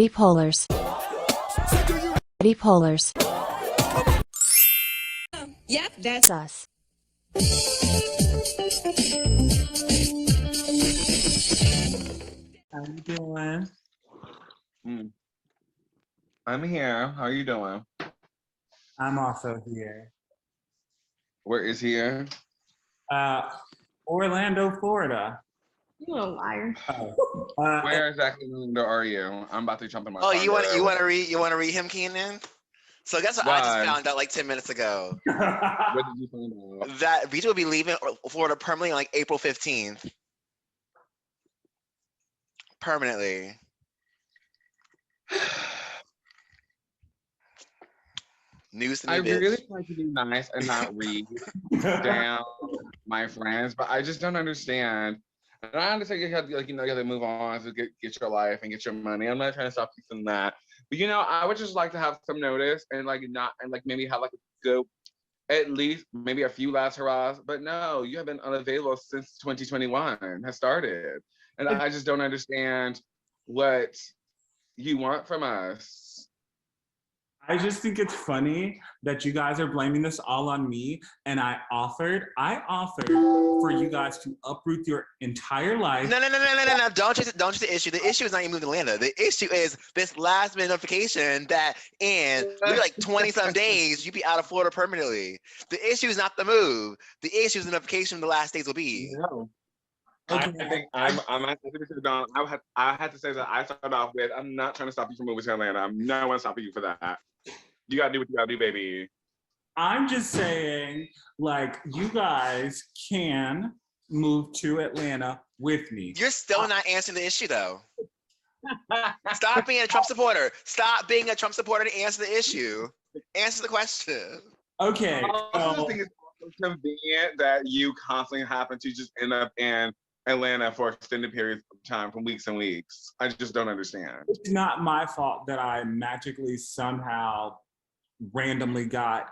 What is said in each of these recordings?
Eddie Polars. Eddie Polars. Yep, that's Us. How you doing? I'm here. How are you doing? I'm also here. Where is here? Orlando, Florida. you a liar. Where exactly in Orlando are you? I'm about to jump in my Oh, car. you want to read him, Keenan? So guess what I just Why? found out like 10 minutes ago? What did you find out? That BJ will be leaving Florida permanently on like April 15th. Permanently. News to me, I bitch. really try to be nice and not read down my friends, but I just don't understand. And I understand you have you have to move on to get your life and get your money. I'm not trying to stop you from that. But I would just like to have some notice and maybe have like a good at least maybe a few last hurrahs. But no, you have been unavailable since 2021 has started. And I just don't understand what you want from us. I just think it's funny that you guys are blaming this all on me. And I offered for you guys to uproot your entire life. No. Don't change the issue. The issue is not you moving to Atlanta. The issue is this last minute notification that in like 20 some days you'd be out of Florida permanently. The issue is not the move. The issue is the notification the last days will be. No. Okay. I think I'm at the Dawn. I had to say that I started off with I'm not trying to stop you from moving to Atlanta. I'm not one stopping you for that. You gotta do what you gotta do, baby. I'm just saying, like, you guys can move to Atlanta with me. You're still not answering the issue though. Stop being a Trump supporter. Stop being a Trump supporter to answer the issue. Answer the question. Okay. I also think it's also convenient that you constantly happen to just end up in Atlanta for extended periods of time from weeks and weeks. I just don't understand. It's not my fault that I magically somehow randomly got,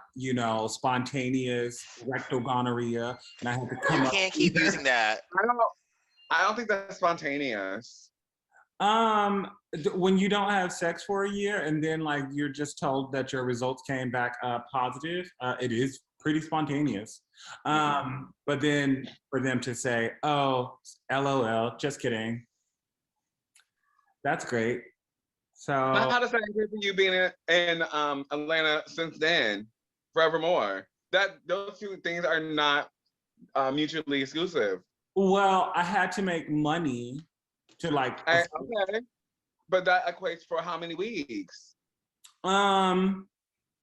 spontaneous rectal gonorrhea, and I had to come You up. can't keep using that. I don't think that's spontaneous. When you don't have sex for a year and then like you're just told that your results came back positive, it is pretty spontaneous. But then for them to say, "Oh, LOL, just kidding," that's great. So How does that compare to you being in Atlanta since then, forevermore? Those two things are not mutually exclusive. well, I had to make money to Okay, but that equates for how many weeks?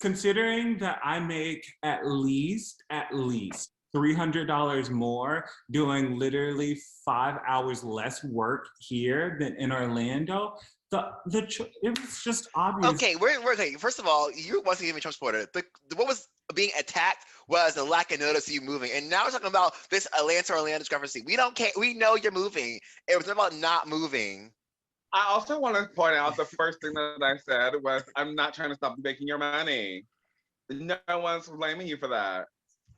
Considering that I make at least $300 more doing literally 5 hours less work here than in Orlando, it was just obvious. Okay, we're okay. First of all, you once again a Trump supporter. What was being attacked was the lack of notice of you moving, and now we're talking about this Orlando discrepancy. We don't care. We know you're moving. It was about not moving. I also want to point out the first thing that I said was I'm not trying to stop you making your money. No one's blaming you for that.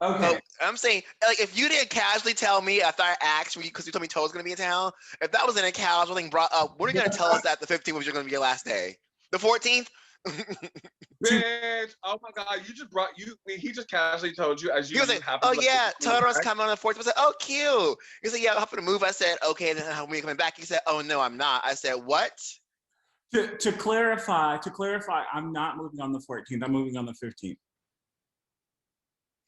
Okay. So I'm saying, like, if you didn't casually tell me after I asked you, because you told me Toe was going to be in town, if that wasn't a casual thing brought up, what are you going to tell us that the 15th was going to be your last day? The 14th? Bitch, oh my God, he just casually told you as you He was like, oh yeah, Toto's coming on the 14th. I said, oh, cute. He said, yeah, I'm happy to move. I said, okay, then when are you coming back? He said, oh, no, I'm not. I said, what? To clarify, I'm not moving on the 14th. I'm moving on the 15th.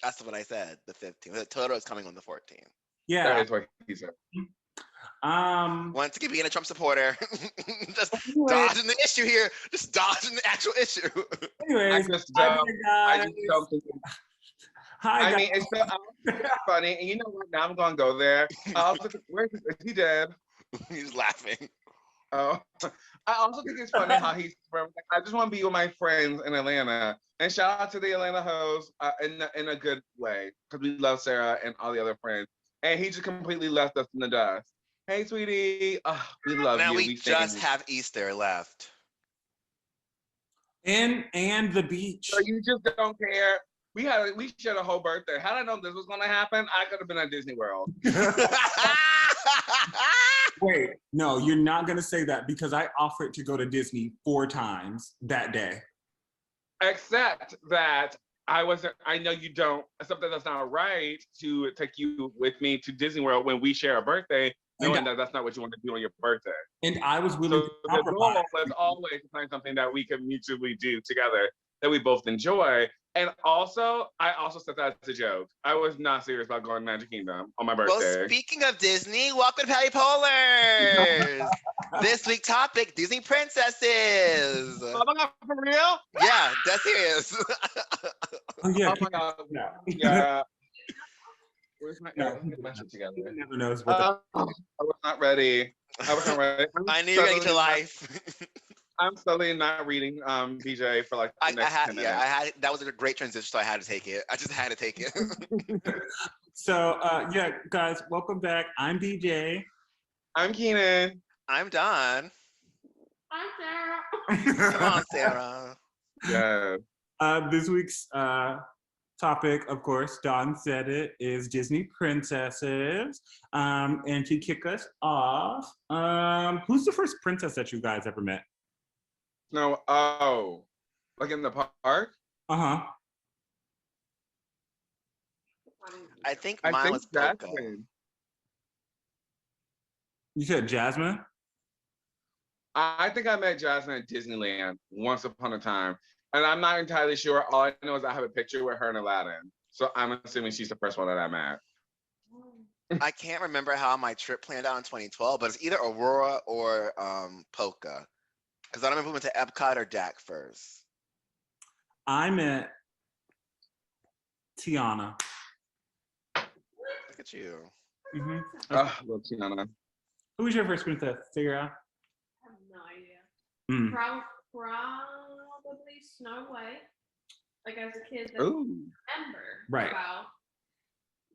That's what I said, the 15th. Toto is coming on the 14th. Yeah. That is what he said. Once again, being a Trump supporter, just dodging the issue here, just dodging the actual issue. Anyways, I just hi, don't think. Hi, I mean, it's so funny. And you know what? Now I'm going to go there. Where is he dead? He's laughing. Oh, I also think it's funny how he's from. I just want to be with my friends in Atlanta, and shout out to the Atlanta hoes in a good way because we love Sarah and all the other friends. And he just completely left us in the dust. Hey, sweetie, we love you. Now we just have Easter left. and the beach. So you just don't care. We shared a whole birthday. Had I known this was gonna happen, I could have been at Disney World. Wait, no, you're not gonna say that because I offered to go to Disney 4 times that day. Except that I know you don't, except that that's not right to take you with me to Disney World when we share a birthday, knowing that that's not what you want to do on your birthday. And I was willing So to the goal compromise. was always to find something that we can mutually do together that we both enjoy. And also, I also said that as a joke. I was not serious about going to Magic Kingdom on my Well, birthday. speaking of Disney, welcome to Patty Polars. This week topic, Disney princesses. Oh my God, for real? Yeah, that's serious. Oh yeah, Oh my God. no. Yeah. Where's my, No. my shit together? He never knows what the I was not ready. I was not ready. I knew you were gonna get your life. I'm slowly not reading BJ for like the I next 10 had, minutes. yeah, I had. That was a great transition, so I had to take it. I just had to take it. So yeah, guys, welcome back. I'm DJ. I'm Keenan. I'm Don. Hi, Come Sarah. on, Sarah. Yeah. This week's topic, of course, Dawn said it, is Disney princesses. And to kick us off, who's the first princess that you guys ever met? No, like in the park? Uh-huh. I think I mine think was Polka. Jasmine. You said Jasmine? I think I met Jasmine at Disneyland once upon a time. And I'm not entirely sure. All I know is I have a picture with her and Aladdin. So I'm assuming she's the first one that I met. I can't remember how my trip planned out in 2012, but it's either Aurora or Polka. Because I don't remember if we went to Epcot or DAC first. I met Tiana. Look at you. Mm-hmm. Love Tiana. Who was your first princess? Figure out. I have no idea. Mm. Probably Snow White. Like as a kid, that I Ooh. remember Right. about.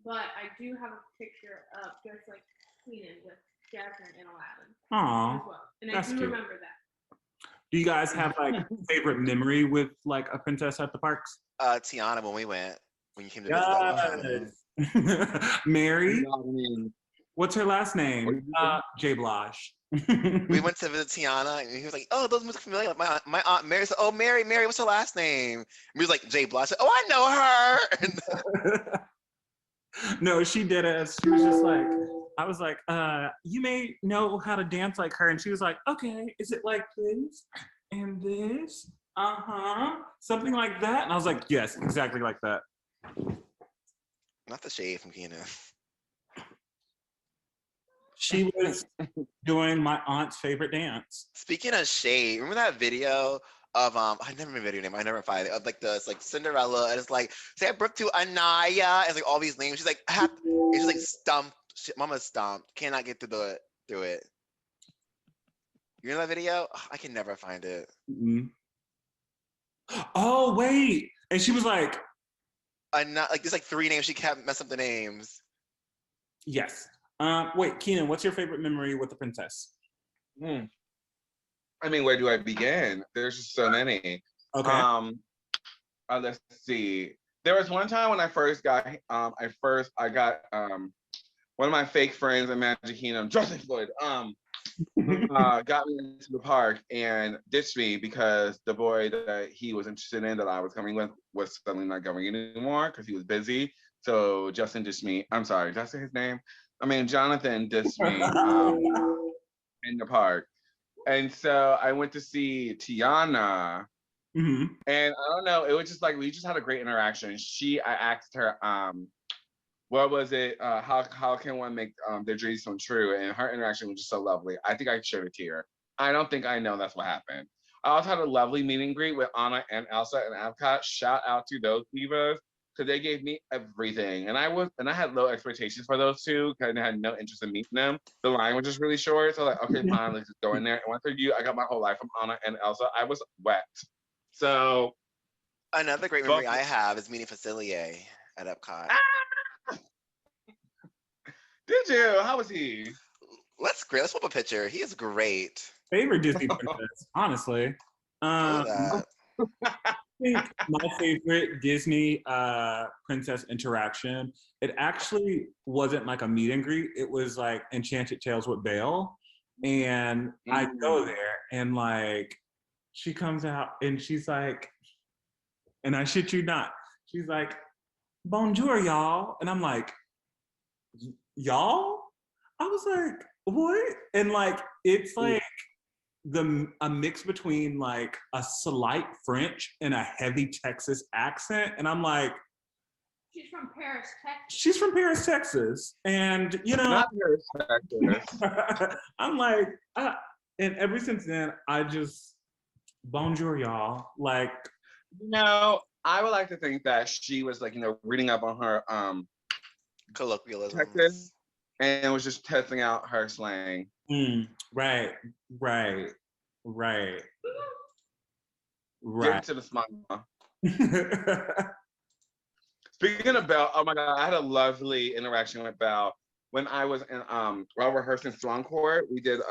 But I do have a picture of just like Keenan with Jasmine and Aladdin Aw. as well, and I that's do cute. remember that. Do you guys have like favorite memory with like a princess at the parks? Tiana, when you came to visit us. Yes. Mary. I mean, What's her last What name? did you say? J. Blige. We went to visit Tiana, and he was like, "Oh, those music familiar." My aunt Mary said, "Oh, Mary, what's her last name?" And we was like, "Jay Blige." I said, "Oh, I know her." No, she did it. She was just like, I was like, you may know how to dance like her. And she was like, okay, is it like this and this? Uh-huh. Something like that. And I was like, yes, exactly like that. Not the shade from Keenan. She was doing my aunt's favorite dance. Speaking of shade, remember that video of I never remember the video name. I never find it. Of like it's like Cinderella, and it's like say birth to Anaya, and it's like all these names. She's like, it's just like stumped. Mama's stumped. Cannot get through it. You know that video? Ugh, I can never find it. Mm-hmm. Oh, wait. And she was like, Not like there's like 3 names. She can't mess up the names. yes. Wait, Keenan, what's your favorite memory with the princess? I mean, where do I begin? There's just so many. Okay. Let's see. There was one time when I got one of my fake friends at Magic Kingdom, Justin Floyd, got me into the park and ditched me because the boy that he was interested in that I was coming with was suddenly not going anymore because he was busy. So Justin ditched me. I'm sorry, did I say his name? I mean, Jonathan ditched me in the park. And so I went to see Tiana. Mm-hmm. And I don't know, it was just like we just had a great interaction. I asked her, what was it? How can one make their dreams come true? And her interaction was just so lovely. I think I shed a tear. I don't think I know that's what happened. I also had a lovely meet and greet with Anna and Elsa and Epcot. Shout out to those divas because they gave me everything. And I had low expectations for those two because I had no interest in meeting them. The line was just really short. So like, okay, fine, let's just go in there. And once I got my whole life from Anna and Elsa. I was wet. So Another great memory I have is meeting Facilier at Epcot. Did you? How was he? Let's flip a picture. He is great. Favorite Disney princess, honestly. Look at that. think my favorite Disney princess interaction, it actually wasn't like a meet and greet. It was like Enchanted Tales with Belle. And I go there and like she comes out and she's like, and I shit you not, she's like, bonjour, y'all. And I'm like, y'all? I was like, what? And like, it's like a mix between like a slight French and a heavy Texas accent. And I'm like, She's from Paris, Texas. she's from Paris, Texas. And you know, Not Paris, Texas. I'm like, and ever since then, I just, bonjour, y'all. Like, No, I would like to think that she was like, reading up on her Colloquialism. Texas and was just testing out her slang. right. Get to the smile. Speaking of Belle, oh my God, I had a lovely interaction with Belle when I was in while rehearsing Swan Court. We had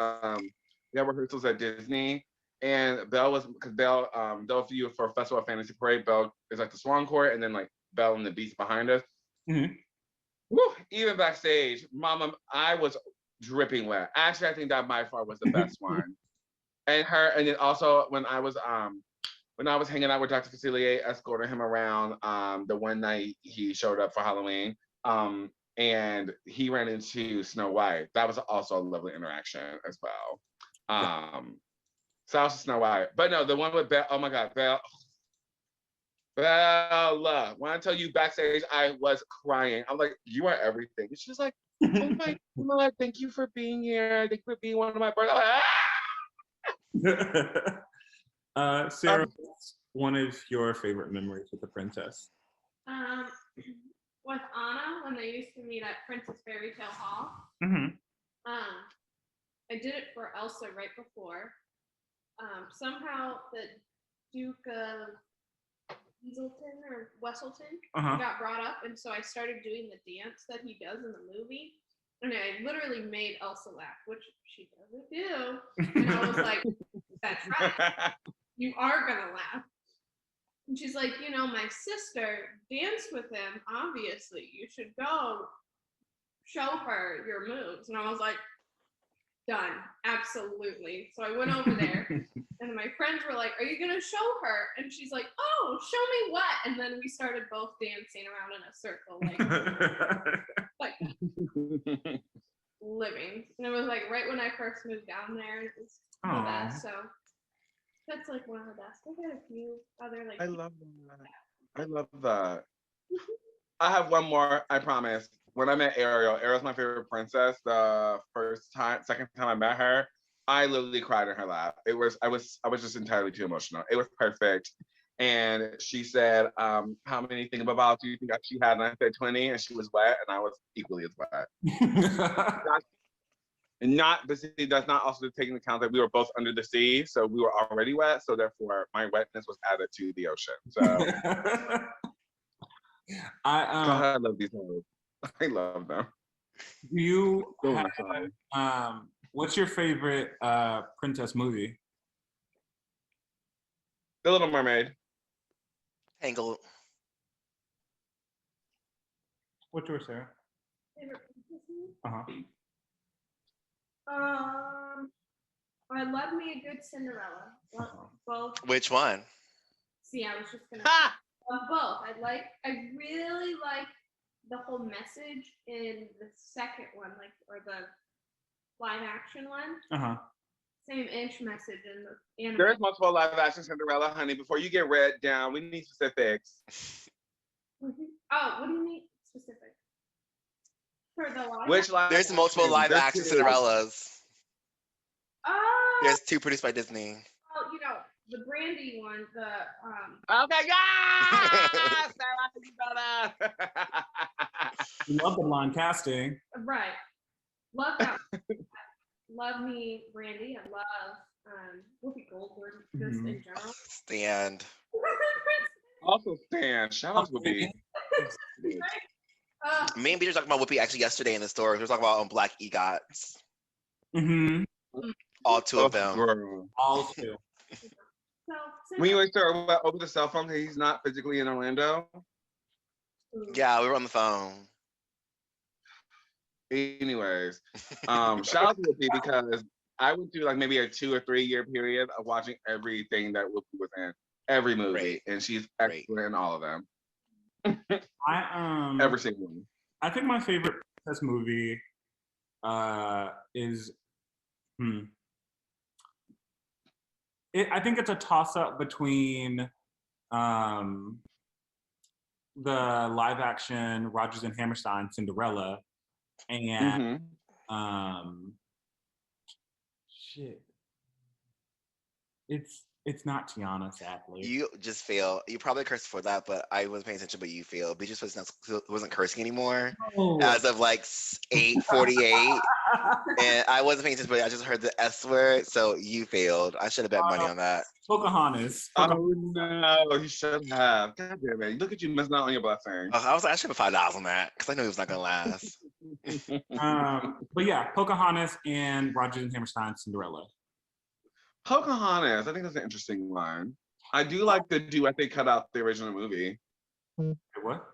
rehearsals at Disney, and Belle was because Belle those of you for Festival of Fantasy Parade, Belle is like the Swan Court, and then like Belle and the Beast behind us. Mm-hmm. Woo, even backstage, Mama, I was dripping wet. Actually, I think that by far was the best one. And then also when I was hanging out with Dr. Facilier, escorting him around the one night he showed up for Halloween, and he ran into Snow White. That was also a lovely interaction as well. So I was Snow White. But no, the one with Belle, oh my God, Bella. When I tell you backstage, I was crying. I'm like, you are everything. And she's like, oh my God, thank you for being here. Thank you for being one of my brothers. Sarah, what's one of your favorite memories with the princess? With Anna, when they used to meet at Princess Fairy Tale Hall. Mm-hmm. I did it for Elsa right before. Somehow the Duke of Weaselton or Wesselton got brought up, and so I started doing the dance that he does in the movie, and I literally made Elsa laugh, which she doesn't do. And I was like, "That's right, you are gonna laugh." And she's like, my sister danced with him. Obviously, you should go show her your moves. And I was like, done, absolutely. So I went over there, and my friends were like, are you gonna show her? And she's like, oh, show me what? And then we started both dancing around in a circle, like living. And it was like right when I first moved down there. It was the best. So that's like one of the best. I got a few other like. I love that. I love that. I have one more, I promise. When I met Ariel's my favorite princess. The second time I met her, I literally cried in her lap. I was just entirely too emotional. It was perfect. And she said, how many thingamabobs do you think she had? And I said 20, and she was wet, and I was equally as wet. But see, that's not also taking into account that we were both under the sea, so we were already wet. So therefore, my wetness was added to the ocean. So I love these movies. I love them. Do you have, what's your favorite princess movie? The Little Mermaid. Tangled. What's yours, Sarah? Favorite princess movie? Uh-huh. I love me a good Cinderella. Both. Which one? See, I was just gonna. Both. I really like the whole message in the second one, or the live action one. Uh-huh. Same-ish message in the anime. There's multiple live action Cinderella, honey. Before you get read down, we need specifics. Oh, what do you mean specific? For the live Which live There's multiple live action Cinderellas. Oh. There's 2 produced by Disney. Well, the Brandy one, the Oh my God! Sarah, you better. You love the line casting. right. Love that. Love me, Brandy. I love Whoopi Goldberg just in general. Stand. Also, Stan. Shout out to Whoopi. Me and Peter talked about Whoopi actually yesterday in the store. We were talking about Black EGOTs. Mm-hmm. All 2 of them. Girl. All two. So When you start over the cell phone, he's not physically in Orlando. Yeah, we were on the phone. Anyways, shout out to Whoopi because I went through like maybe a 2 or 3 year period of watching everything that Whoopi was in, every movie, Great. and she's Great. excellent in all of them. I Every single one. I think my favorite princess movie is I think it's a toss up between the live action Rodgers and Hammerstein Cinderella and shit. It's not Tiana, sadly. You just fail. You probably cursed for that, but I wasn't paying attention. But you failed. Beatrice wasn't cursing anymore Oh. as of like 8:48, and I wasn't paying attention. But I just heard the S word, so you failed. I should have bet money on that. Pocahontas. Oh no, you should have. God damn it! Look at you missing out on your blessing. I should have $5 on that because I knew it was not gonna last. But yeah, Pocahontas and Rodgers and Hammerstein Cinderella. Pocahontas, I think that's an interesting one. I do like the duet they cut out the original movie. Wait, what?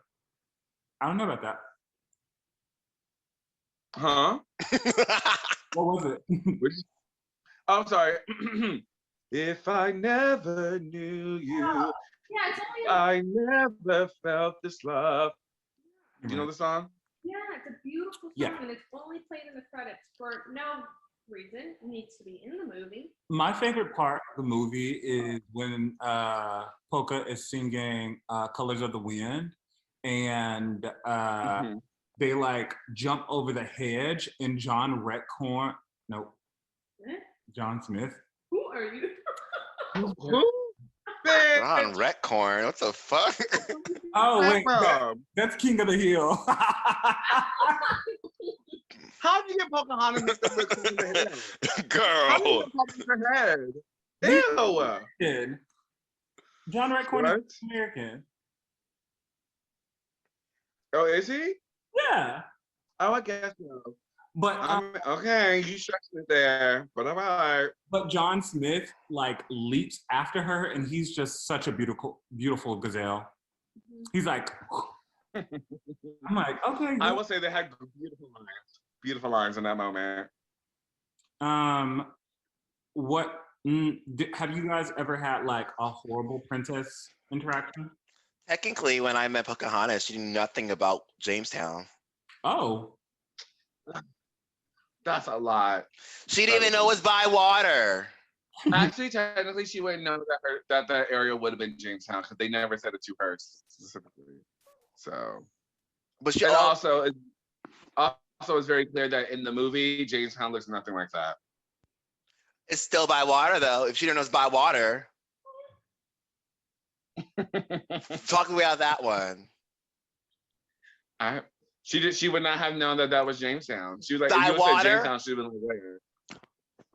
I don't know about that. Huh? What was it? Oh, I'm sorry. If I never knew you, Yeah, it's only I never felt this love. Do you know the song? yeah, it's a beautiful song, Yeah. and it's only played in the credits for no reason. It needs to be in the movie. My favorite part of the movie is when Polka is singing Colors of the Wind and they like jump over the hedge and John Smith. Who are you? Who? Ron Retcorn, what the fuck? Oh wait, that's King of the Hill. How did you get Pocahontas mixed up with Queen of the Hill? How did Girl. you get Pocahontas in her head? Ew. John Redcorn What? is American. Oh, is he? Yeah, Oh, I guess so. but Okay, you stretched it there, but all right. but John Smith like leaps after her, and he's just such a beautiful gazelle. He's like, I'm like, okay. I will say they had beautiful lines in that moment. Have you guys ever had like a horrible princess interaction? Technically, when I met Pocahontas, she knew nothing about Jamestown. Oh, That's a lot. She didn't even know it was by water. Actually, technically, she wouldn't know that that area would have been Jamestown because they never said it to her specifically. So, But she and also it's very clear that in the movie, Jamestown looks nothing like that. it's still by water, though. If she didn't know it's by water, talk me out of that one. She would not have known that was Jamestown. She was like, By if you water? said Jamestown, she would have been like, where?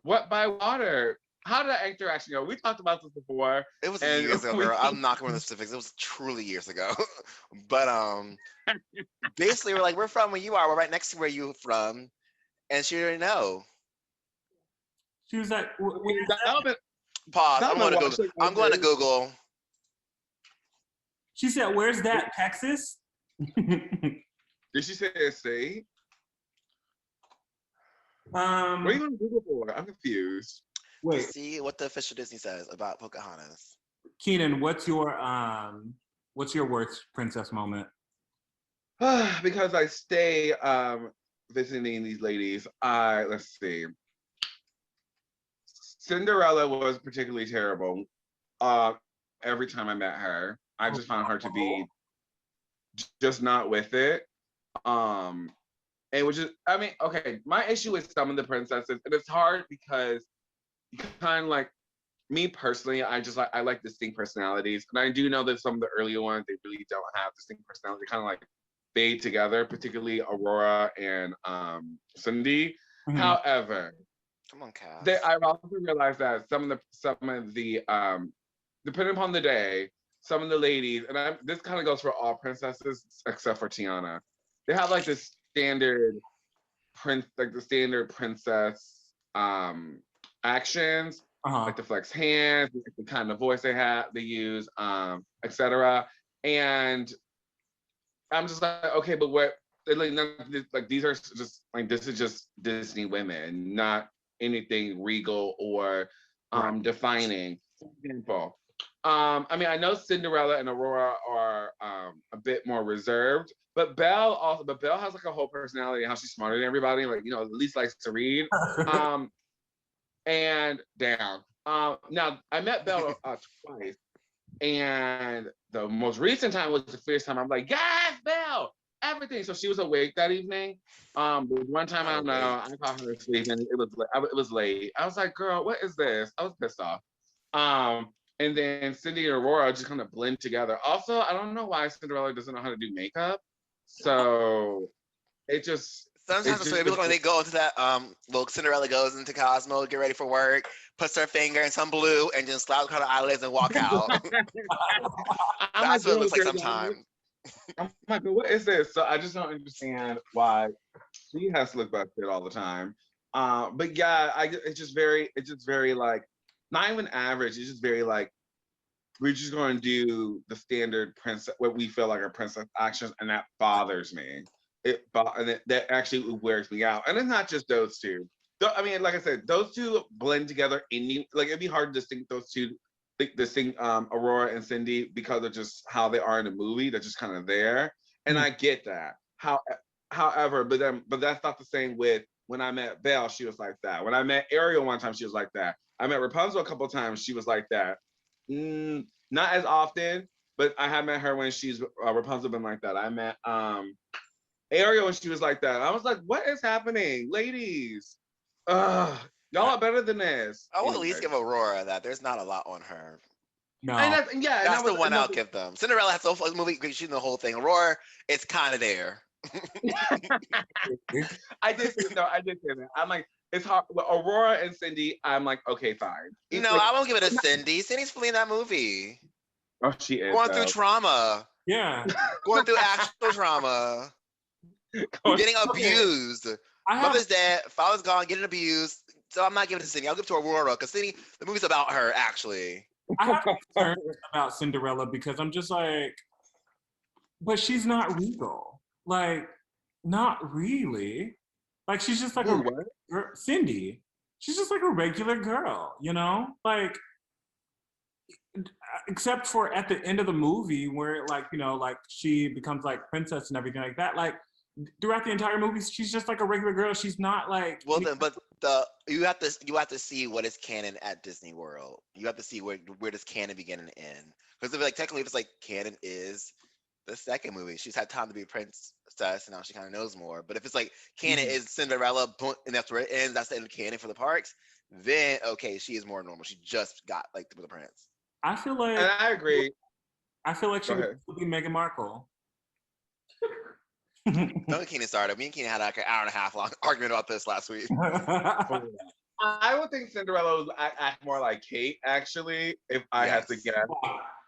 What by water? How did that interaction go? We talked about this before. It was And years ago, girl. I'm not going to the specifics. It was truly years ago. But basically, we're like, we're from where you are. We're right next to where you're from, and she didn't know. she was like, Pause. Tell I'm me going to why Google. she- I'm going to Google. she said, "Where's that, Texas?" Did she say a state? What are you going to Google for? I'm confused. Wait, See what the official Disney says about Pocahontas. Keenan, what's your worst princess moment? Because I stay visiting these ladies. Let's see. Cinderella was particularly terrible. Every time I met her, I just found her to be just not with it. And which is, I mean, okay, my issue with some of the princesses, and it's hard because you kind of like, me personally, I like distinct personalities. And I do know that some of the earlier ones, they really don't have distinct personality. They kind of like fade together, particularly Aurora and Cindy. Mhm. However, Come on, Cass. I've also realized that some of the depending upon the day, some of the ladies, and this kind of goes for all princesses except for Tiana, they have like this standard princess actions. Uh-huh. like the flex hands, the kind of voice they use, etc. And I'm just like, okay, but what? Like these are just like this is just Disney women, not anything regal or Right. defining. For example, I mean, I know Cinderella and Aurora are a bit more reserved, but Belle has like a whole personality and how she's smarter than everybody. Like, you know, at least likes to read. And down. Now I met Belle twice, and the most recent time was the first time I'm like, yes, Belle, everything. So she was awake that evening. One time I don't know, I caught her asleep and it was late. I was like, girl, what is this? I was pissed off. And then Cindy and Aurora just kind of blend together. Also, I don't know why Cinderella doesn't know how to do makeup. So it just Sometimes it's weird. When they go into that, well, Cinderella goes into Cosmo, get ready for work, puts her finger in some blue, and just slaps her eyelids and walk out. That's what it looks like sometimes. I'm like, what is this? So I just don't understand why she has to look busted all the time. But yeah, it's just very like not even average. It's just very like we're just going to do the standard princess, what we feel like are princess actions, and that bothers me. That actually wears me out. And it's not just those two. I mean, like I said, those two blend together. Like it'd be hard to distinct those two, Aurora and Cindy, because of just how they are in the movie. They're just kind of there, and I get that. However, but that's not the same with when I met Belle. She was like that. When I met Ariel one time, she was like that. I met Rapunzel a couple times. She was like that. Not as often, but I have met her when she's Rapunzel been like that. I met Ariel when she was like that. I was like, what is happening, ladies? Y'all are better than this. I will at least give Aurora that. There's not a lot on her. No. And that's the one I'll give them. Cinderella has the whole movie. She's in the whole thing. Aurora, it's kind of there. I did say that. I'm like, it's hard. With Aurora and Cindy, I'm like, okay, fine. You know, I won't give it to Cindy. Cindy's fleeing that movie. Oh, she is going through trauma. Yeah. Going through actual trauma. Getting abused. Mother's dead, father's gone, getting abused. So I'm not giving it to Cindy. I'll give it to Aurora because Cindy, the movie's about her, actually. I have concerns about Cinderella because I'm just like, but she's not regal. Like, not really. Like, she's just like Cindy. She's just like a regular girl, you know? Like, except for at the end of the movie where, like, you know, like she becomes like princess and everything like that. Like, throughout the entire movie, she's just like a regular girl. She's not like. Well, then, but you have to see what is canon at Disney World. You have to see where does canon begin and end. Because if like technically, if it's like canon is the second movie, she's had time to be a princess, and now she kind of knows more. But if it's like canon is Cinderella, and that's where it ends, that's the end of canon for the parks. Then okay, she is more normal. She just got like the prince. I feel like. And I agree. I feel like she would be Meghan Markle. Don't get Keenan started. Me and Keenan had like an hour and a half long argument about this last week. I would think Cinderella would act more like Kate, actually, if I had to guess.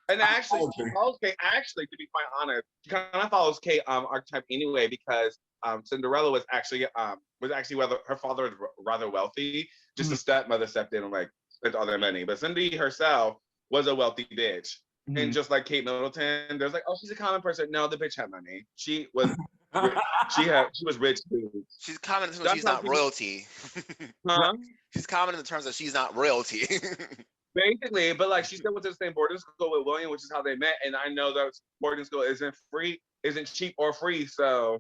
And actually, she follows Kate. Actually, to be quite honest, she kind of follows Kate archetype anyway, because Cinderella was actually whether her father was rather wealthy, just a stepmother stepped in and like spent all their money. But Cindy herself was a wealthy bitch. And just like Kate Middleton, there's like, oh, she's a common person. No, the bitch had money. She was she was rich too. She's common in terms of she's not royalty. Huh? She's common in the terms of she's not royalty. Basically, but like she still went to the same boarding school with William, which is how they met. And I know that boarding school isn't cheap or free. So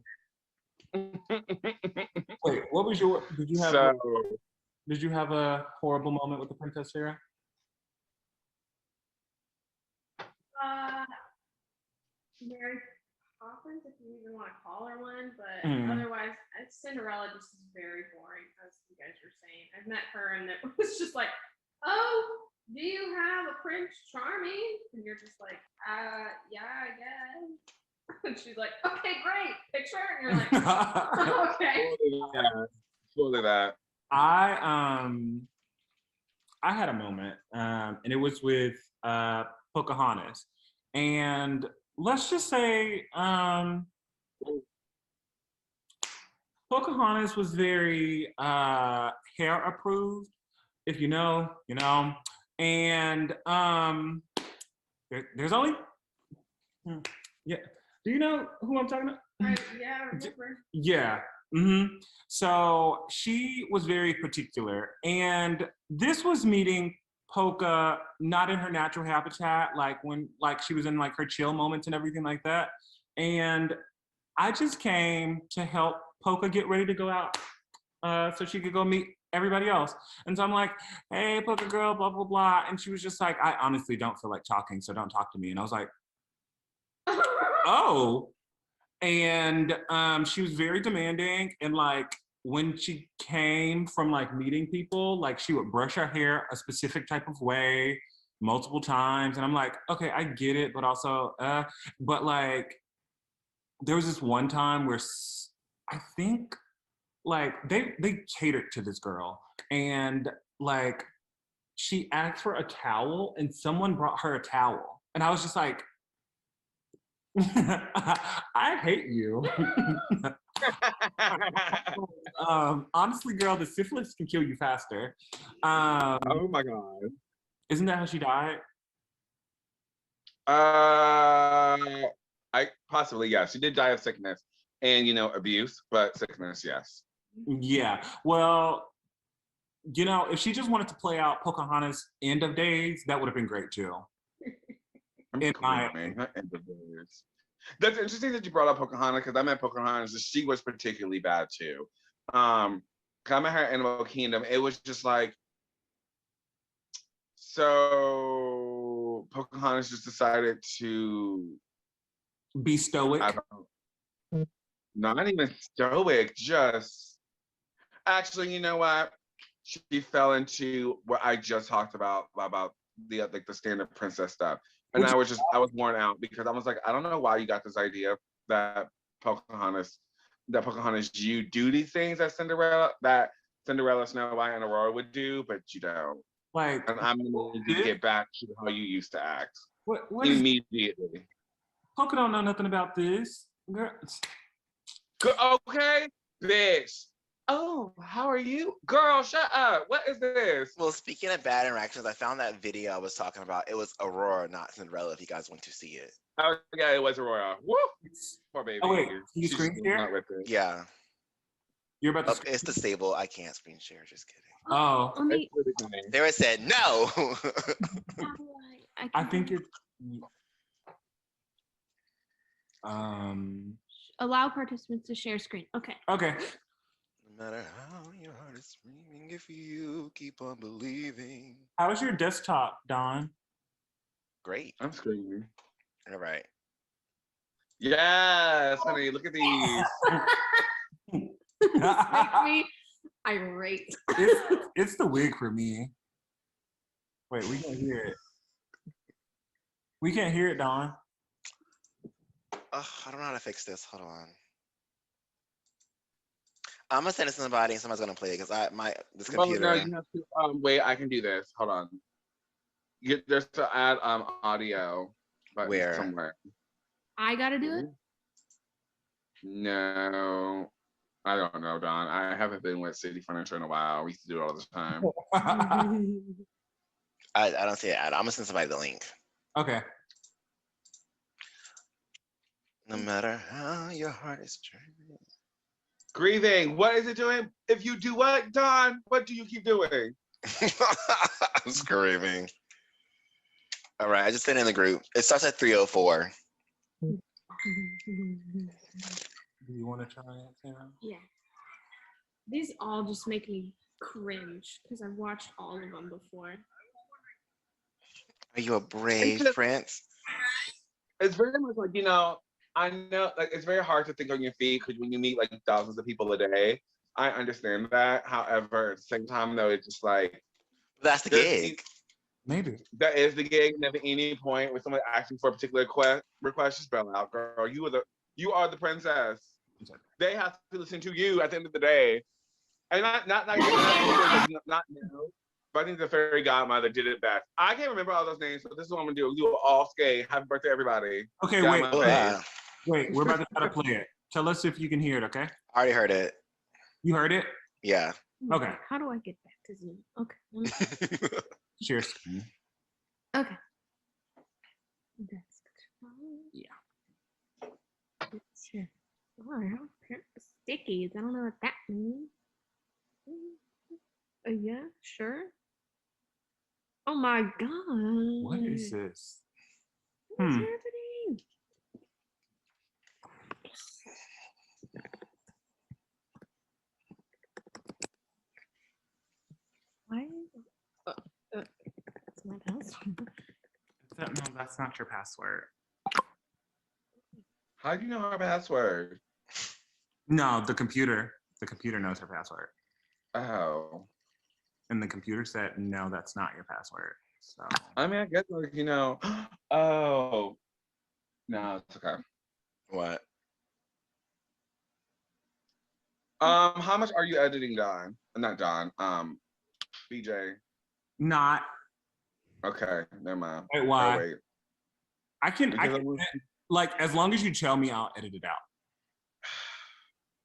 wait, what was did you have a horrible moment with the Princess Sarah? Mary Poppins, if you even want to call her one, but otherwise, Cinderella just is very boring, as you guys were saying. I've met her, and it was just like, oh, do you have a Prince Charming? And you're just like, yeah, I guess. And she's like, okay, great, picture. And you're like, okay. Totally that. I had a moment, and it was with Pocahontas, and let's just say Pocahontas was very hair approved, if you know, you know. And there's only, yeah. Do you know who I'm talking about? Yeah, I remember. Yeah. So she was very particular, and this was meeting Polka not in her natural habitat, like when she was in like her chill moments and everything like that. And I just came to help Polka get ready to go out, so she could go meet everybody else. And so I'm like, hey, Polka girl, blah blah blah. And she was just like, I honestly don't feel like talking, so don't talk to me. And I was like, oh. And she was very demanding, and like when she came from like meeting people, like she would brush her hair a specific type of way multiple times, and I'm like, okay, I get it, but also but like there was this one time where I think like they catered to this girl, and like she asked for a towel and someone brought her a towel, and I was just like, I hate you. Honestly, girl, the syphilis can kill you faster. Oh my God. Isn't that how she died? I possibly, yes. She did die of sickness and, you know, abuse, but sickness, yes. Yeah. Well, you know, if she just wanted to play out Pocahontas' end of days, that would have been great too. In my end of days. That's interesting that you brought up Pocahontas, because I met Pocahontas and she was particularly bad too. I met her in Animal Kingdom. It was just like, so Pocahontas just decided to be stoic. Not even stoic, just actually, you know what? She fell into what I just talked about the like the standard princess stuff. And I was worn out because I was like, I don't know why you got this idea that Pocahontas, you do these things that Cinderella, Snow White, and Aurora would do, but you don't. Like, and I'm gonna need to get back to how you used to act. What immediately? Polka don't know nothing about this. Girl. Okay, bitch. Oh, how are you? Girl, shut up. What is this? Well, speaking of bad interactions, I found that video I was talking about. It was Aurora, not Cinderella, if you guys want to see it. Oh, yeah, it was Aurora. Woo! Poor baby. Oh, wait. Can you screen share? Yeah. You're about to it's disabled. I can't screen share. Just kidding. Oh. Sarah said no. I think you're... Allow participants to share screen. Okay. Okay. No matter how your heart is screaming, if you keep on believing. How's your desktop, Don? Great. I'm screaming. All right. Yes, honey, look at these. Make me irate. It's the wig for me. Wait, we can't hear it. We can't hear it, Don. I don't know how to fix this. Hold on. I'm gonna send it to somebody and somebody's gonna play it because this computer. No, you have to, wait, I can do this. Hold on. There's to add audio. Where? Somewhere. I gotta do it? No. I don't know, Don. I haven't been with City Furniture in a while. We used to do it all the time. I don't see it. I'm gonna send somebody the link. Okay. No matter how your heart is dreaming. Grieving. What is it doing? If you do what, Don? What do you keep doing? I'm screaming. All right, I just sent it in the group. It starts at 3:04. Do you want to try it, Sarah? Yeah. These all just make me cringe because I've watched all of them before. Are you a brave prince? It's very much like, I know, like, it's very hard to think on your feet because when you meet like thousands of people a day, I understand that. However, at the same time, though, it's just like that's the gig. Maybe that is the gig. And at any point when someone asking for a particular request, just spell out, girl. You are the princess. They have to listen to you at the end of the day, and not now. But I think the fairy godmother did it best. I can't remember all those names, so this is what I'm gonna do. You are all skate. Happy birthday, everybody. Okay, wait, we're about to try to play it. Tell us if you can hear it, okay? I already heard it. You heard it? Yeah. Okay. How do I get back to Zoom? Okay. Share screen. Okay. That's fine. Yeah. Sure. Oh, I have a pair of stickies. I don't know what that means. Yeah, sure. Oh my god. What is this? What's happening? Why? That's my password. No, that's not your password. How do you know her password? No, the computer. The computer knows her password. Oh. And the computer said, no, that's not your password. So I mean, I guess like, you know, oh. No, it's okay. What? How much are you editing, Don? Not Don. BJ. not. Okay, never mind. Wait, why? Oh, wait. I can Because like as long as you tell me, I'll edit it out.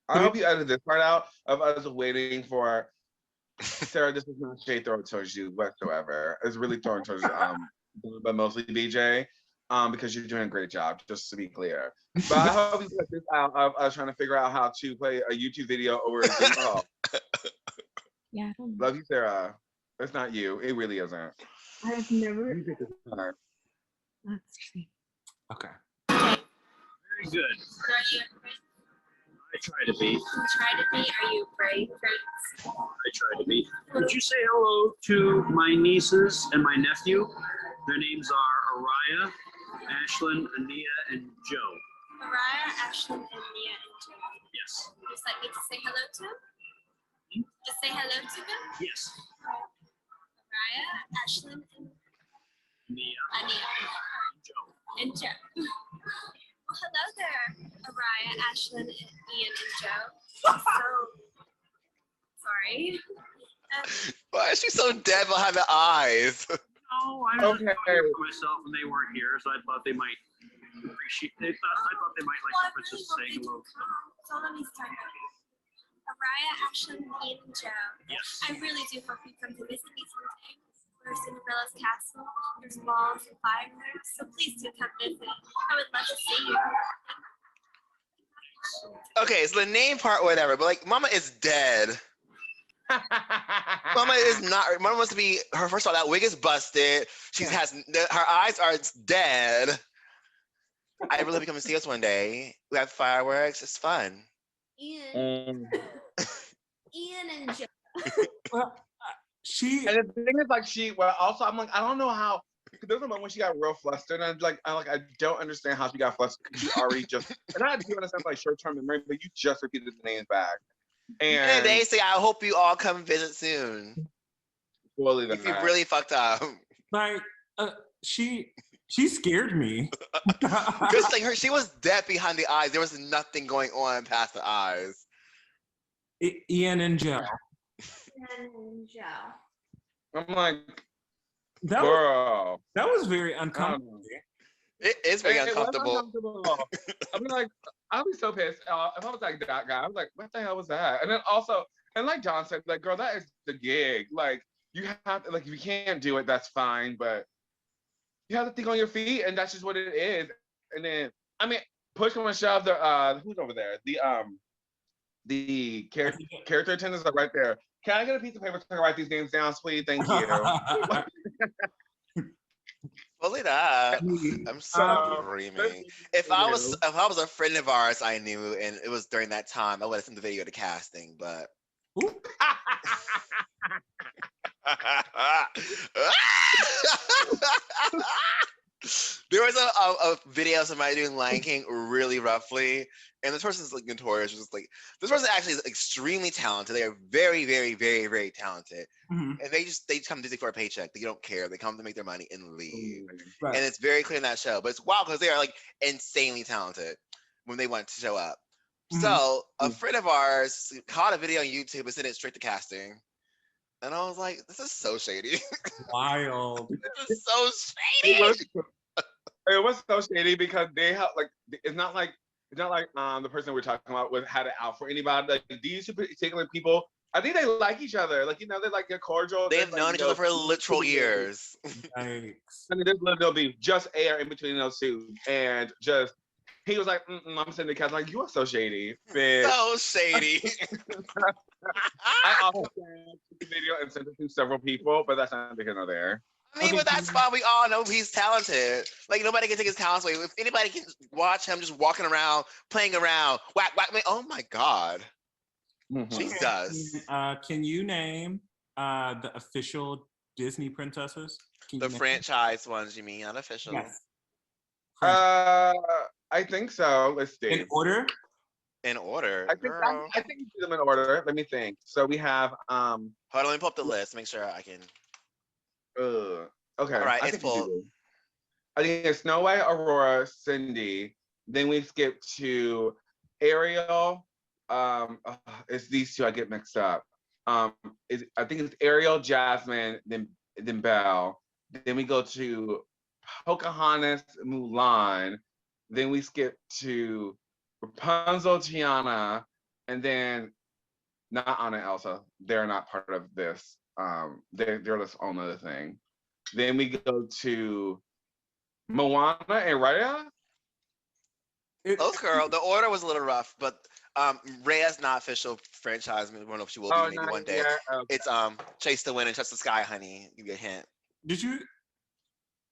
I hope you edit this part out of us waiting for Sarah. This is not shade thrown towards you whatsoever. It's really thrown towards but mostly BJ, because you're doing a great job. Just to be clear, but I hope you put this out of us trying to figure out how to play a YouTube video over a Zoom call. Yeah, I don't know. Love you, Sarah. It's not you. It really isn't. I've never. You pick this part. Let's see. Okay. Very good. Are you I try to be. you try to be? Are you brave, friends? I try to be. Would you say hello to my nieces and my nephew? Their names are Araya, Ashlyn, Ania, and Joe. Mariah, Ashlyn, and Mia, and Joe. Yes. Would you like me to say hello to them? Just say hello to them? Yes. Mariah, Ashlyn, and Nia Ania, and Joe. and Joe. Well, hello there, Mariah, Ashlyn, and Ian, and Joe. So, sorry. Why is she so dead behind the eyes? Oh, I was Okay. just here for myself and they weren't here, so I thought they might appreciate. I thought they might like the princess saying hello. So let me start. Mariah, Ashlyn, Ian, and Joe. Yes. I really do hope you come to visit me someday. We're Cinderella's castle. There's balls and fireworks, so please do come visit. I would love to see you. Okay, so the name part, whatever, but like, Mama is dead. Mama is not. Mama wants to be her. First of all, that wig is busted. She has her eyes are dead. I really hope you come and see us one day. We have fireworks. It's fun. Ian, And Ian and Joe. Well, she the thing is, like, well, also, I'm like, I don't know how. There's a moment when she got real flustered, and I don't understand how she got flustered because she already just, and I do understand like short-term memory, but you just repeated the names back. And they say, I hope you all come visit soon. Fully If you really fucked up. like she scared me. Because like she was dead behind the eyes. There was nothing going on past the eyes. Ian and Joe. Ian and Joe. I'm like, That girl. that was very I don't uncomfortable. know. It is very It was uncomfortable. uncomfortable. I mean, like, I'd be so pissed. If I was like that guy, I was like, what the hell was that? And then also, and like John said, like, girl, that is the gig. Like, you have to, like, if you can't do it, that's fine, but you have to think on your feet, and that's just what it is. And then, I mean, push come and shove, who's over there? The character attendants are right there. Can I get a piece of paper to write these names down, please? Thank you. Pull it up. I'm screaming. If I was a friend of ours I knew and it was during that time, I would have sent the video to casting, but there was a video of somebody doing Lion King really roughly, and this person's like notorious. Just like this person actually is extremely talented. They are very, very, very, very talented, Mhm. and they come to Disney for a paycheck. They don't care. They come to make their money and leave, Right. and it's very clear in that show. But it's wild because they are like insanely talented when they want to show up. Mhm. So a friend of ours caught a video on YouTube and sent it straight to casting. And I was like, this is so shady. Wild. This is so shady. It was so shady because they have like it's not like the person we're talking about had it out for anybody. Like these particular people I think they like each other. Like, you know, they're like they're cordial. They There's, have like, known each no other for beef literal between them. years. Yikes. I mean, there's no beef, just air in between those two, and just he was like, I'm sitting the couch like, you are so shady, bitch. So shady. I also sent the video and sent it to several people, but that's not here nor there. I mean, but that's fine. We all know he's talented. Like, nobody can take his talents away. If anybody can watch him just walking around, playing around, whack, whack, me. Oh my God. Mhm. Jesus. Can you name the official Disney princesses? Can The you name- franchise ones, you mean, unofficial? Yes. I think so. Let's see. In order? In order. I think Girl. I think we do them in order. Let me think. So we have Hold on, let me pull up the list. Make sure I can. okay. All right, I it's think we full. do. I think it's Snow White, Aurora, Cindy. Then we skip to Ariel. It's these two I get mixed up. I think it's Ariel, Jasmine, then Belle. Then we go to Pocahontas, Mulan. Then we skip to Rapunzel, Tiana, and then not Anna, Elsa. They're not part of this. They're just own other thing. Then we go to Moana and Raya. Those girl, the order was a little rough, but Raya's not official franchise. I don't know if she will be maybe not one day. yet. Okay. It's Chase the Wind and Touch the Sky, honey. Give you a hint. Did you?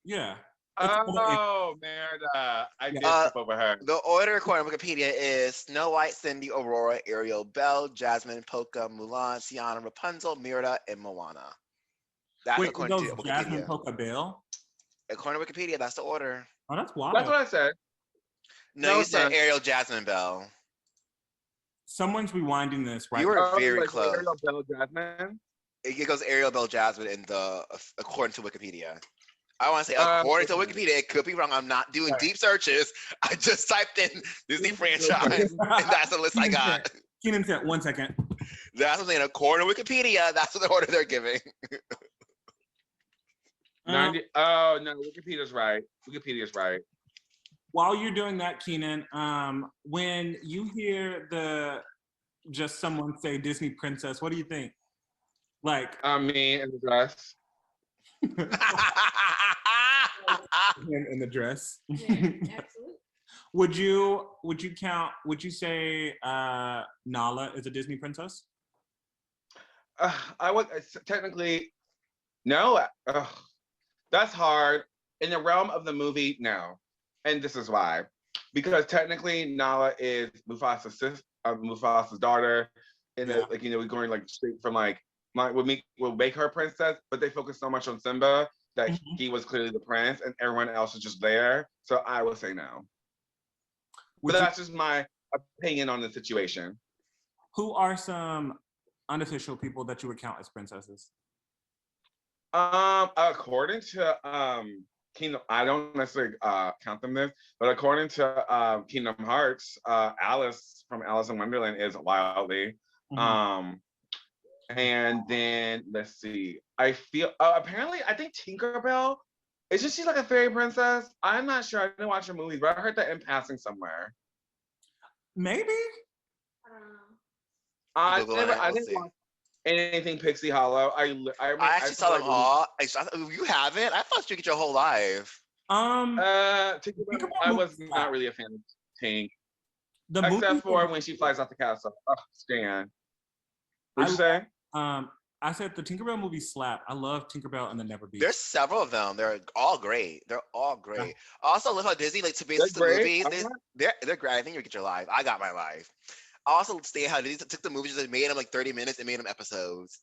Yeah. Oh, Merida. I did skip over her. The order according to Wikipedia is Snow White, Cindy, Aurora, Ariel, Belle, Jasmine, Polka, Mulan, Tiana, Rapunzel, Merida, and Moana. That's Wait, according those to Jasmine, Wikipedia. Polka, Belle? According to Wikipedia, that's the order. Oh, that's wild. That's what I said. No, No, you it's said not. Ariel, Jasmine, Belle. Someone's rewinding this, right? You were very like close. Ariel, Belle, Jasmine. It goes Ariel, Belle, Jasmine in the according to Wikipedia. I want to say according to Wikipedia, it could be wrong. I'm not doing deep searches. I just typed in Disney franchise, and that's the list I got. Keenan said, 1 second. That's what I'm saying. According to Wikipedia, that's what the order they're giving. 90. Oh no, Wikipedia's right. Wikipedia's right. While you're doing that, Keenan, when you hear just someone say Disney princess, what do you think? Like Me in the dress. in the dress. Yeah, absolutely. Would you say Nala is a Disney princess? I would technically no. That's hard. In the realm of the movie, no. And this is why. Because technically Nala is Mufasa's daughter. And we're going like straight from like we'll make her a princess, but they focus so much on Simba that he was clearly the prince and everyone else is just there. So I would say no. But that's just my opinion on the situation. Who are some unofficial people that you would count as princesses? According to Kingdom, I don't necessarily count them this, but according to Kingdom Hearts, Alice from Alice in Wonderland is wildly. And then let's see. I feel apparently I think Tinkerbell isn't she like a fairy princess? I'm not sure. I didn't watch her movies, but I heard that in passing somewhere. Maybe. I didn't watch anything Pixie Hollow. I actually saw them all. You haven't? I thought you get your whole life. Tinkerbell, I was not really a fan of Tink. Except for when she flies out the castle. Oh, Stan. What'd you say? I said the Tinkerbell movie slap. I love Tinkerbell and the Never Beat. There's several of them. They're all great. They're all great. Yeah. I also love how Disney like to base the movies. They're great. I think you get your life. I got my life. I also stay how Disney took the movies and made them like 30 minutes and made them episodes.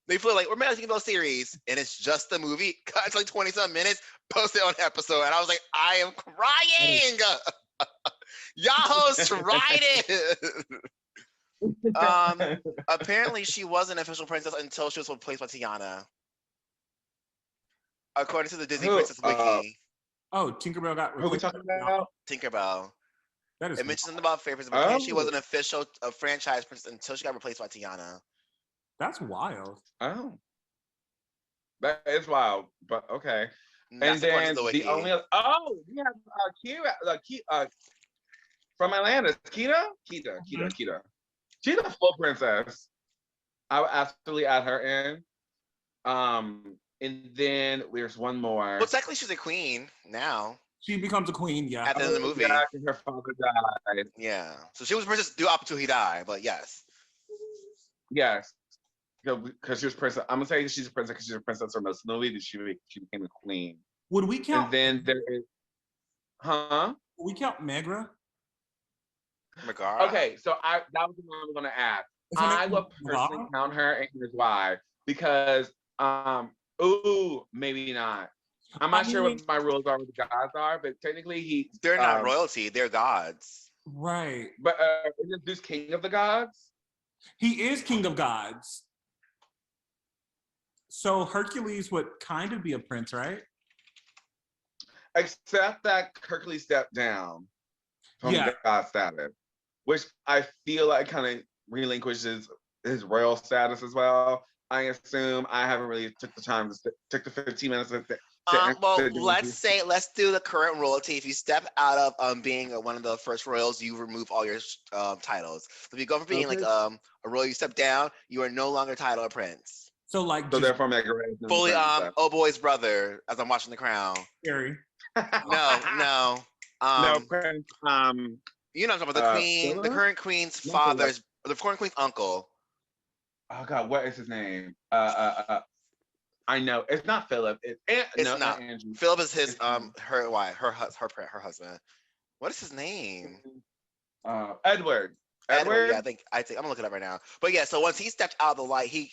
They feel like we're making a series and it's just the movie. Cut to like 20-some minutes, post it on episode. And I was like, I am crying. Y'all tried it. Apparently she was an official princess until she was replaced by Tiana. According to the Disney Princess Wiki. Tinkerbell got replaced. Who are we talking about? Tinkerbell. That is It mentions something about favorites, but she was an official franchise princess until she got replaced by Tiana. That's wild. Oh. That is wild, but okay. That's and then the the only we have Kira from Atlanta. Kita. She's a full princess. I would absolutely add her in. And then there's one more. Well, technically, she's a queen now. She becomes a queen, yeah. At the end of the movie. Yeah, 'cause her father died. Yeah. So she was princess do up until he died, but yes. Yes. Because she was princess. I'm gonna say she's a princess because she's a princess for most of the movie. She became a queen. Would we count? And then there is, Would we count Megra? Megara? Okay, so that was the one I was gonna add. Is her I name would personally Megara? count her, and here's why. Because maybe not. I'm not sure what my rules are with the gods are, but technically They're not royalty, they're gods. Right. But isn't Zeus king of the gods? He is king of gods. So Hercules would kind of be a prince, right? Except that Hercules stepped down from Yeah. god status, which I feel like kind of relinquishes his royal status as well. I assume I haven't really took the time to took the 15 minutes to Let's do the current royalty. If you step out of being one of the first royals, you remove all your titles. If you go from being like a royal, you step down, you are no longer titled a prince. So like so therefore Megara is fully oh boy's brother as I'm watching The Crown. Scary. No. No, Prince. You know what I'm talking about, the queen, the current queen's father's, the current queen's uncle. Oh God, what is his name? I know it's not Philip. It's not. Andrew. Philip is his her husband. What is his name? Edward. Edward. Yeah, I think I'm gonna look it up right now. But yeah, so once he stepped out of the light, he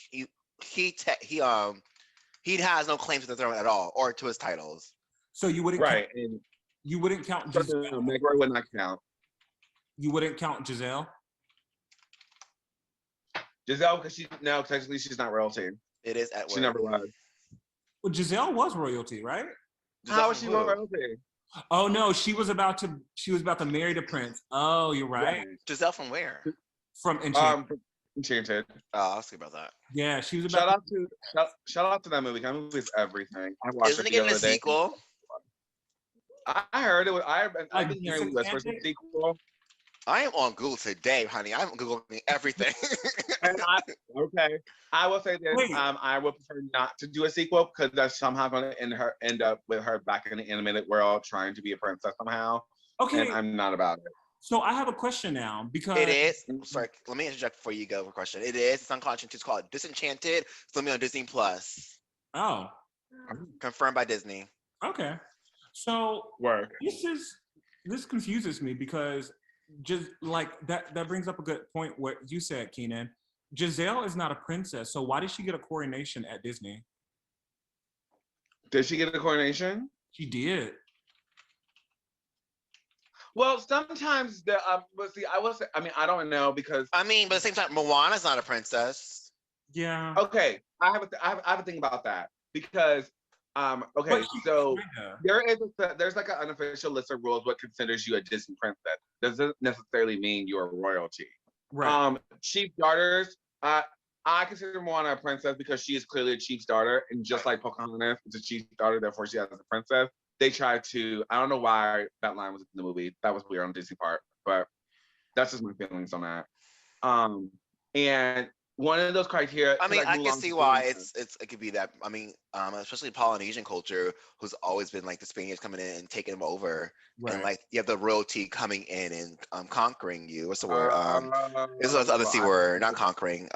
has no claim to the throne at all or to his titles. So you wouldn't and you wouldn't count Giselle. No, Megara would not count. You wouldn't count Giselle? Giselle, because technically she's not royalty. It is Edward. She never was. Well, Giselle was royalty, right? How is she royalty? Oh no, she was about to marry the prince. Oh, you're right. Giselle from where? From Enchanted. Enchanted. Oh, I'll see about that. Yeah, she was about. Shout out to that movie. That movie is everything. I watched Isn't it it the getting a other day. sequel? I heard it was. I've been hearing whispers of sequel. I am on Google today, honey. I'm Googling everything. Okay. I will say this. Wait. I would prefer not to do a sequel because that's somehow going to end up with her back in the animated world trying to be a princess somehow. Okay. And I'm not about it. So I have a question now because It is. Sorry, let me interject before you go for a question. It is. It's on Conscience. It's called Disenchanted. It's going to be on Disney Plus. Oh. Confirmed by Disney. Okay. So Work. This confuses me because just like that brings up a good point what you said, Keenan. Giselle is not a princess, so why did she get a coronation at Disney? Did she get a coronation? She did. Well, sometimes but see, I will say, I don't know because but at the same time, Moana's not a princess. Yeah. Okay, I have a thing about that because okay, so there's like an unofficial list of rules what considers you a Disney princess. Doesn't necessarily mean you're royalty. Right. Chief daughters, I consider Moana a princess because she is clearly a chief's daughter, and just like Pocahontas is a chief's daughter, therefore she has a princess. They try to, I don't know why that line was in the movie. That was weird on Disney part, but that's just my feelings on that. And one of those criteria. I can see why it could be that. Especially Polynesian culture, who's always been like the Spaniards coming in and taking them over, Right. and like you have the royalty coming in and conquering you. What's the word? This is the other C word, not conquering.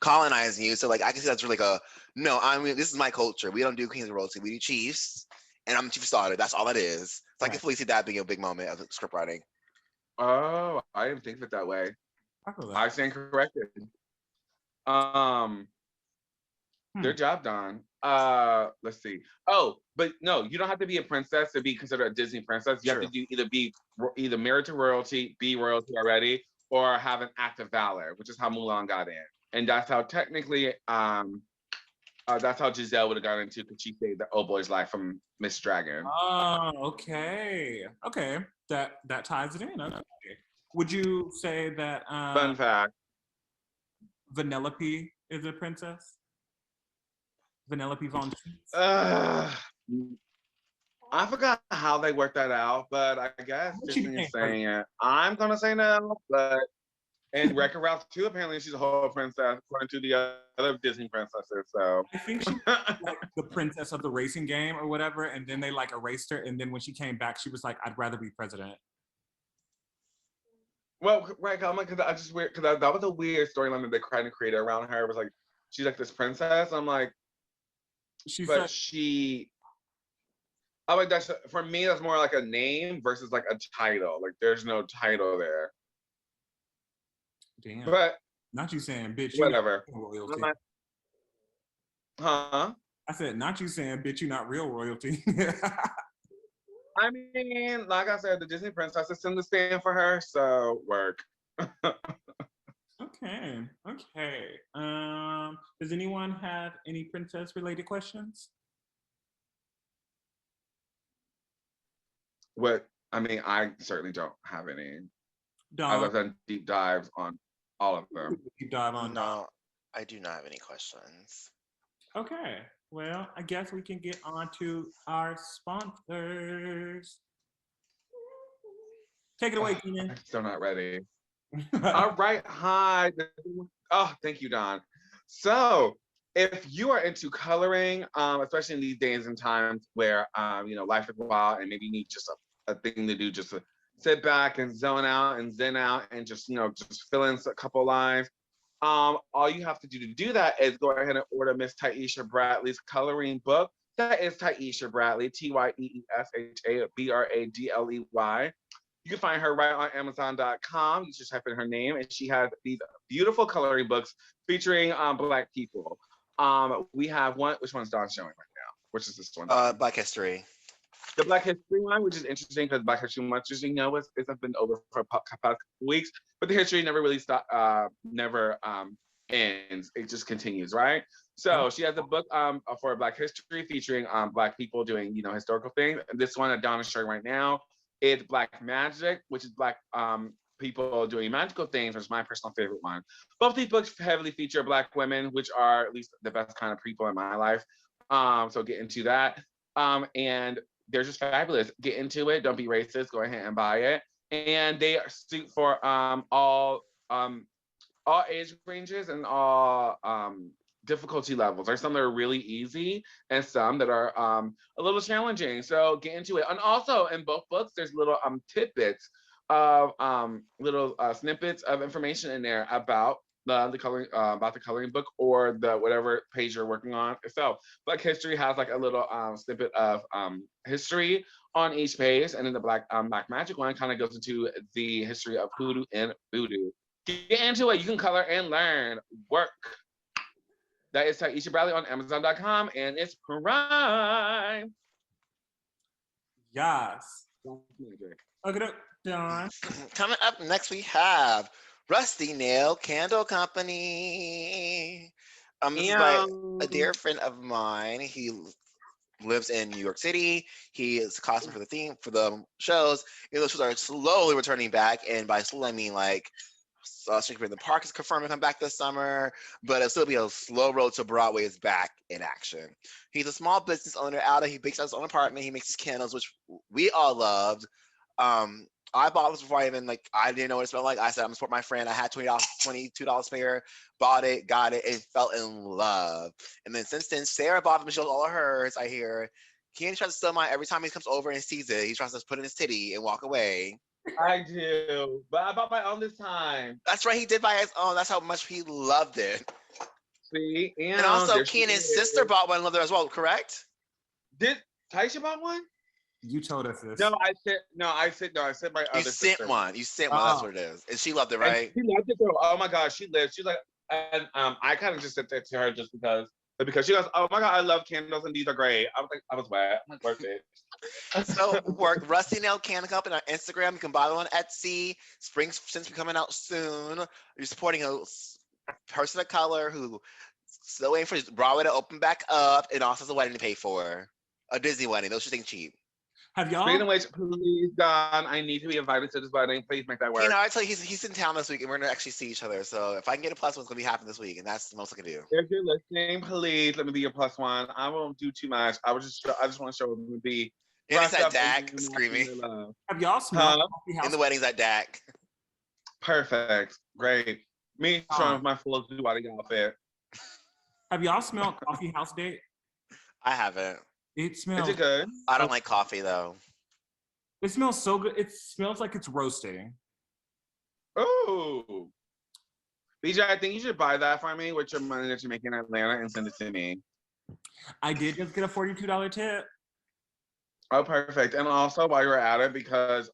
Colonizing you. So like I can see that's really this is my culture. We don't do kings and royalty. We do chiefs, and I'm a chief's daughter. That's all it is. So I can fully see that being a big moment of script writing. Oh, I didn't think of it that way. I stand corrected. Their job done. Let's see. Oh, but no, you don't have to be a princess to be considered a Disney princess. You have to be either married to royalty, be royalty already, or have an act of valor, which is how Mulan got in. And that's how technically, that's how Giselle would have gotten into because she saved the old boy's life from Miss Dragon. Oh, okay. Okay. That ties it in. Okay. Would you say that Fun fact. Vanellope is a princess? Vanellope Von Sheets? I forgot how they worked that out, but I guess just when you're saying it, I'm gonna say no, but And Wreck-It Ralph too. Apparently, she's a whole princess, according to the other Disney princesses. So I think she was like the princess of the racing game or whatever, and then they like erased her. And then when she came back, she was like, "I'd rather be president." well, right, I'm like, because I just weird because that was a weird storyline that they tried to create around her. It was like she's like this princess. I'm like, She but said, she. I like that's for me. That's more like a name versus like a title. Like there's no title there. "Damn, But not you saying, bitch, you not whatever. real royalty." I'm like, huh? I said, not you saying, bitch, you not real royalty. I mean, like I said, the Disney princesses tend to stand for her, so work. Okay, okay. Does anyone have any princess related questions? What I mean, I certainly don't have any. Dawn, I've done deep dives on all of them. deep dive on Dawn. No, I do not have any questions. Okay, well, I guess we can get on to our sponsors. Take it away, Keenan. I'm still not ready. All right, hi. Oh, thank you, Don. So, if you are into coloring, especially in these days and times where life is wild and maybe you need just a thing to do, just to sit back and zone out and zen out and just just fill in a couple lines. All you have to do that is go ahead and order Miss Taisha Bradley's coloring book. That is Taisha Bradley, TYEESHA BRADLEY. You can find her right on Amazon.com. You just type in her name, and she has these beautiful coloring books featuring Black people. We have one. Which one's Dawn showing right now? Which is this one? Black History. The Black History one, which is interesting because Black History Month, it's been over for a past couple weeks, but the history never really never ends. It just continues, right? So she has a book for Black History featuring Black people doing historical things. And this one that Dawn is showing right now is Black Magic, which is Black people doing magical things, which is my personal favorite one. Both these books heavily feature Black women, which are at least the best kind of people in my life. So get into that. And they're just fabulous. Get into it. Don't be racist. Go ahead and buy it. And they are suit for all age ranges and all difficulty levels. There's some that are really easy and some that are a little challenging. So get into it. And also in both books, there's little tidbits of little snippets of information in there about the coloring book or the whatever page you're working on. So Black History has like a little snippet of history on each page, and then the Black Magic one kind of goes into the history of hoodoo and voodoo. Get into it. You can color and learn. Work. That is Taisha Bradley on Amazon.com, and it's Prime. Yes. Okay, Dawn. Coming up next, we have Rusty Nail Candle Company. This is by a dear friend of mine. He lives in New York City. He is costume for the theme for the shows. Those shows are slowly returning back, and by slow I mean like Shakespeare in the Park is confirmed to come back this summer, but it'll still be a slow road to Broadway is back in action. He's a small business owner out of, he bakes out his own apartment. He makes his candles, which we all loved. I bought this before I didn't know what it smelled like. I said, I'm gonna support my friend. I had $22 spare, bought it, got it, and fell in love. And then since then, Sarah bought them and shows all of hers, I hear. Kenny tries to steal mine every time he comes over and sees it. He tries to put it in his titty and walk away. I do, but I bought my own this time. That's right, he did buy his own. That's how much he loved it. See, and also Keenan's sister bought one and loved it as well, correct? Did Taisha bought one? You told us this. No, I said my other sister. You sent one. That's what it is. And she loved it, right? And she loved it too. Oh my God, she lived. She's like, and I kind of just said that to her just because she goes, oh my God, I love candles and these are great. I was wet. I'm like, worth it. So work Rusty Nail Candle Company on Instagram. You can buy them on Etsy. Spring since be coming out soon. You're supporting a person of color who still waiting for Broadway to open back up and also has a wedding to pay for. A Disney wedding. Those should think cheap. Have y'all? Speaking of which, please, Don, I need to be invited to this wedding. Please make that work. I tell you, he's in town this week, and we're gonna actually see each other. So if I can get a plus one, it's gonna be happening this week, and that's the most I can do. If you're listening, please let me be your plus one. I won't do too much. I just want to show it would be. And it's at Dak screaming. Have y'all smelled in the wedding's at Dak? Perfect. Great. Me showing off my full Duwadi outfit. Have y'all smelled Coffee House Date? I haven't. It Is smells. it good? I don't like coffee though. It smells so good. It smells like it's roasting. Ooh. BJ, I think you should buy that for me with your money that you're making in Atlanta and send it to me. I did just get a $42 tip. Oh, perfect. And also while you're at it, because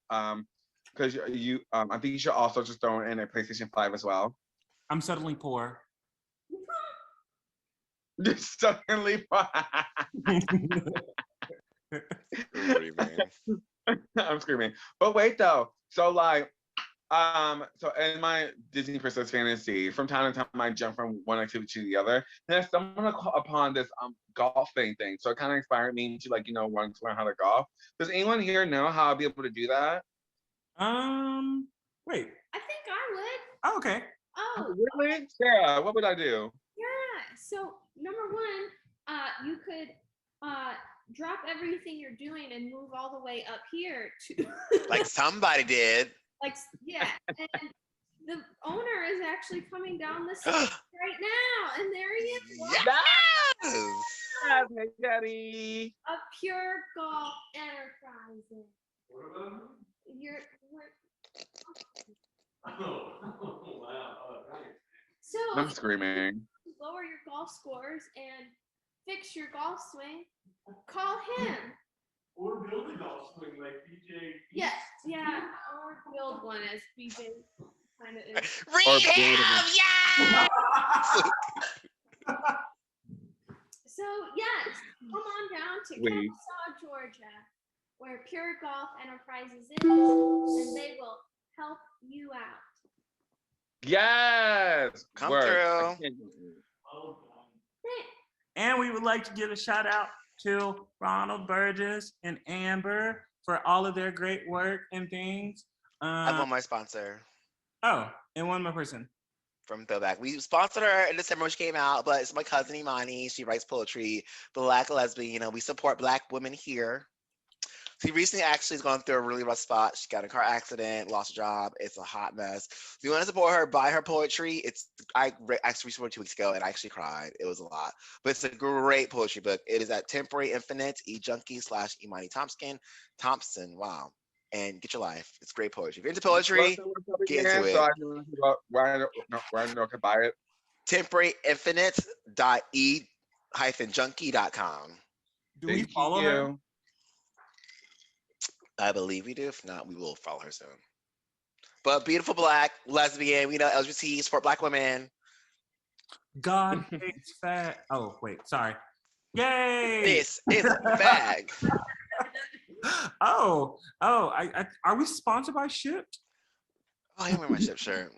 you I think you should also just throw in a PlayStation 5 as well. I'm suddenly poor. Just suddenly I'm screaming. But wait though. So like so in my Disney Princess fantasy, from time to time I jump from one activity to the other. And I stumbled upon this golfing thing. So it kind of inspired me to like, want to learn how to golf. Does anyone here know how I'll be able to do that? Wait. I think I would. Oh, okay. Oh, Really? Sarah, what would I do? yeah. So number one, you could drop everything you're doing and move all the way up here to Like somebody did. yeah. And the owner is actually coming down the stairs right now, and there he is. Yes. Hey, Daddy. A Pure Golf Enterprises. You're so I'm screaming. lower your golf scores and fix your golf swing, call him. Or build a golf swing like BJ. Yes, yeah, or build one as BJ kind of is. Rehab, yeah. So yes, come on down to Wait. Kennesaw, Georgia, where Pure Golf Enterprises is, and they will help you out. Yes. Come Word. through. I can't- And we would like to give a shout out to Ronald Burgess and Amber for all of their great work and things. I want my sponsor Oh, and one more person. from Throwback. We sponsored her in December when she came out, but it's my cousin Imani. She writes poetry, Black lesbian. We support Black women here. She recently actually has gone through a really rough spot. She got in a car accident, lost a job. It's a hot mess. If you want to support her, buy her poetry. I actually read it 2 weeks ago and I actually cried. It was a lot, but it's a great poetry book. It is at Temporary Infinite, eJunkie/Imani Thompson. Wow. And get your life. It's great poetry. If you're into poetry, get into it. So I can where I know I can buy it. temporaryinfinite.e-junkie.com. Do we Thank follow her? you. I believe we do. If not, we will follow her soon. But beautiful Black lesbian, we know LGBT support Black women. God hates fat. Oh, wait, sorry. Yay! This is a bag. Oh, I are we sponsored by Shipped? Oh, I wear my ship shirt.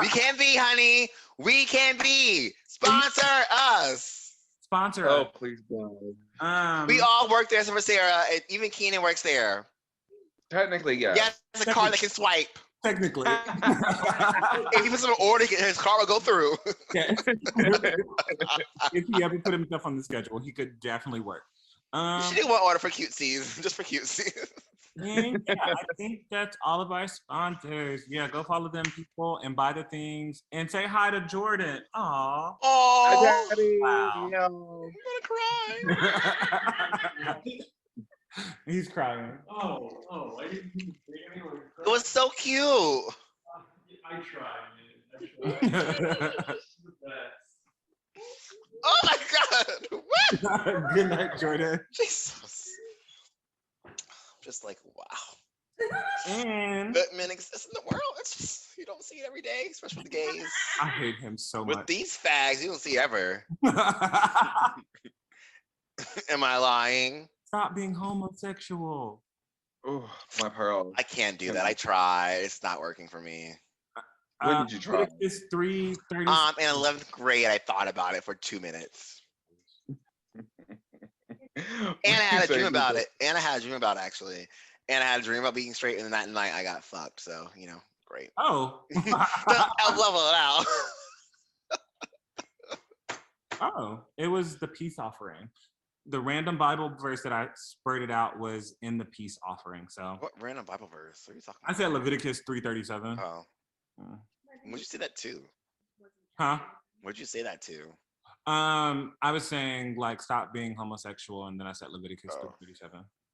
We can be, honey. We can be. Sponsor us. Sponsor Oh, us. please don't. We all work there, except for Sarah. And even Keenan works there. Technically, yeah. Yes, a car that can swipe. Technically. If he puts an order, his car will go through. Yeah. If he ever put himself on the schedule, he could definitely work. You should do one order for cutesies, just for cutesies. And yeah, I think that's all of our sponsors. Yeah, go follow them, people, and buy the things and say hi to Jordan. Aw. Oh, Daddy, Wow. yo. I'm gonna cry. He's crying. Oh, I didn't say anyone. It was so cute. I tried, man. I tried. The best. Oh my God. What? Good night, Jordan. Jesus. Just like, wow. And But men exist in the world. It's just, you don't see it every day, especially with the gays. I hate him so With much. these fags, you don't see ever. Am I lying? Stop being homosexual. Oh, my pearls. I can't do that. I tried. It's not working for me. When did you try? It's 3:30. In 11th grade, I thought about it for 2 minutes. And I had a dream about it. And I had a dream about it, actually. And I had a dream about being straight, and then that night I got fucked. So, great. Oh. I'll level it out. Oh, it was the peace offering. The random Bible verse that I spurted out was in the peace offering. So What random Bible verse are you talking I about? said Leviticus 3:37. Oh. What'd you say that to? Huh? What'd you say that to? I was saying like stop being homosexual, and then I said Leviticus Oh. 3:37.